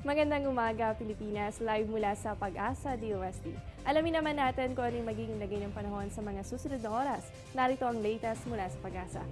Magandang umaga, Pilipinas. Live mula sa Pag-asa DOST. Alamin naman natin kung ano yung magiging lagay ng panahon sa mga susunod na oras. Narito ang latest mula sa Pag-asa.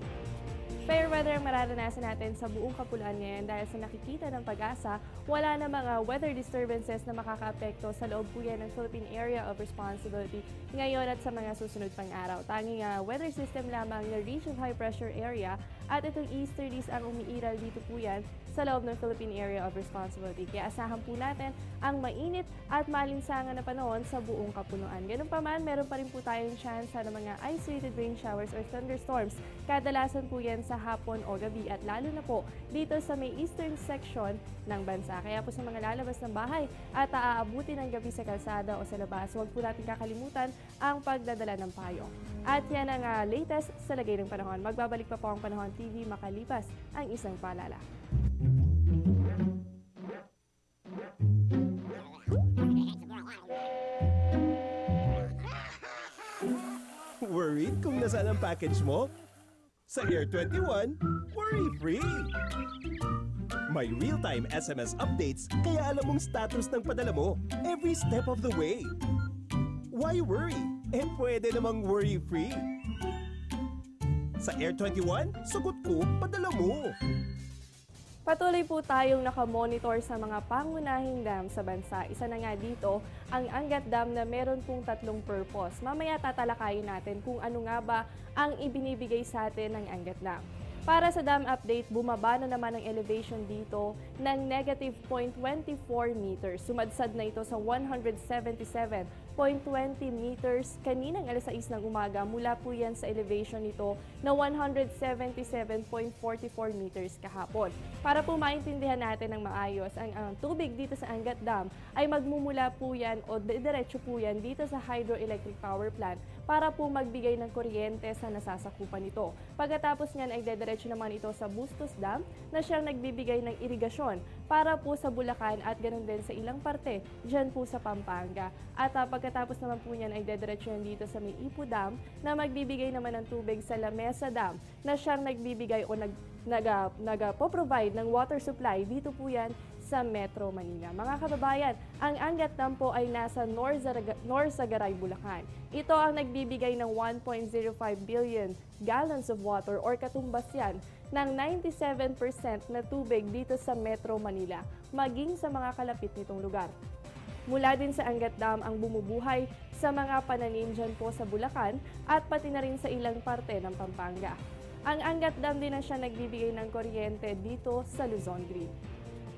Fair weather ang mararanasan natin sa buong kapuluan ngayon dahil sa nakikita ng Pag-asa, wala na mga weather disturbances na makakaapekto sa loob po yan ng Philippine Area of Responsibility ngayon at sa mga susunod pang araw. Tanging weather system lamang na region high pressure area at itong easterlies ang umiiral dito po yan sa loob ng Philippine Area of Responsibility. Kaya asahan po natin ang mainit at malinsangan na panahon sa buong kapuluan. Ganun pa man, meron pa rin po tayong chance ng mga isolated rain showers or thunderstorms. Kadalasan po yan sa hapon o gabi at lalo na po dito sa may eastern section ng bansa. Kaya po sa mga lalabas ng bahay at aabuti ng gabi sa kalsada o sa labas, huwag po natin kakalimutan ang pagdadala ng payong. At yan ang latest sa lagay ng panahon. Magbabalik pa po ang Panahon TV makalipas ang isang paalala. Worried kung nasaan ang package mo? Sa Air 21, worry-free! May real-time SMS updates kaya alam mong status ng padala mo every step of the way. Why worry? Pwede namang worry-free. Sa Air 21, sagot ko, padala mo! Patuloy po tayong nakamonitor sa mga pangunahing dam sa bansa. Isa na nga dito, ang Angat Dam na meron pong tatlong purpose. Mamaya tatalakayin natin kung ano nga ba ang ibinibigay sa atin ng Angat Dam. Para sa dam update, bumaba na naman ang elevation dito ng negative 0.24 meters. Sumadsad na ito sa 177.20 meters kaninang alas 6 ng umaga. Mula po yan sa elevation nito na 177.44 meters kahapon. Para po maintindihan natin ng maayos, ang tubig dito sa Angat Dam ay magmumula po yan o diretso po yan dito sa hydroelectric power plant para po magbigay ng kuryente sa nasasakupan nito. Pagkatapos niyan ay diretso naman ito sa Bustos Dam na siyang nagbibigay ng irigasyon para po sa Bulacan at ganoon din sa ilang parte dyan po sa Pampanga. At pagkatapos naman po niyan ay diretso yan dito sa may Ipu Dam na magbibigay naman ng tubig sa Lamesa Dam na siyang nagbibigay o nagpo-provide ng water supply dito po yan sa Metro Manila. Mga kababayan, ang Angat Dam po ay nasa Norsagaray, Bulacan. Ito ang nagbibigay ng 1.05 billion gallons of water or katumbas yan ng 97% na tubig dito sa Metro Manila, maging sa mga kalapit nitong lugar. Mula din sa Angat Dam ang bumubuhay sa mga pananim dyan po sa Bulacan at pati na rin sa ilang parte ng Pampanga. Ang Angat Dam din na siya nagbibigay ng kuryente dito sa Luzon Grid.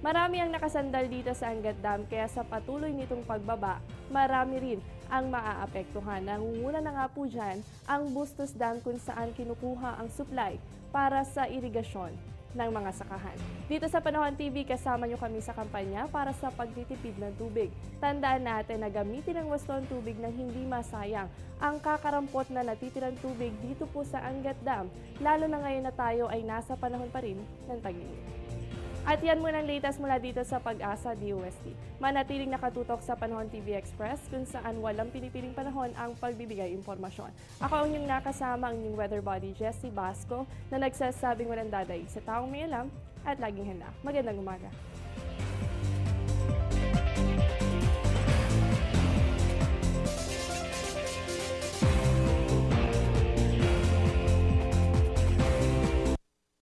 Marami ang nakasandal dito sa Angat Dam kaya sa patuloy nitong pagbaba, marami rin ang maaapektuhan. Nangunguna na nga po dyan ang Bustos Dam kung saan kinukuha ang supply para sa irigasyon ng mga sakahan. Dito sa Panahon TV, kasama nyo kami sa kampanya para sa pagtitipid ng tubig. Tandaan natin na gamitin ang wasto ng tubig na hindi masayang ang kakarampot na natitirang tubig dito po sa Angat Dam, lalo na ngayon na tayo ay nasa panahon pa rin ng tag-init. At yan muna ang latest mula dito sa Pag-asa DOST. Manatiling nakatutok sa Panahon TV Express kung saan walang pinipiling panahon ang pagbibigay impormasyon. Ako ang inyong nakasama, ang inyong weather body, Jessie Basco, na nagsasabing walang daday sa taong may alam at laging handa. Magandang umaga.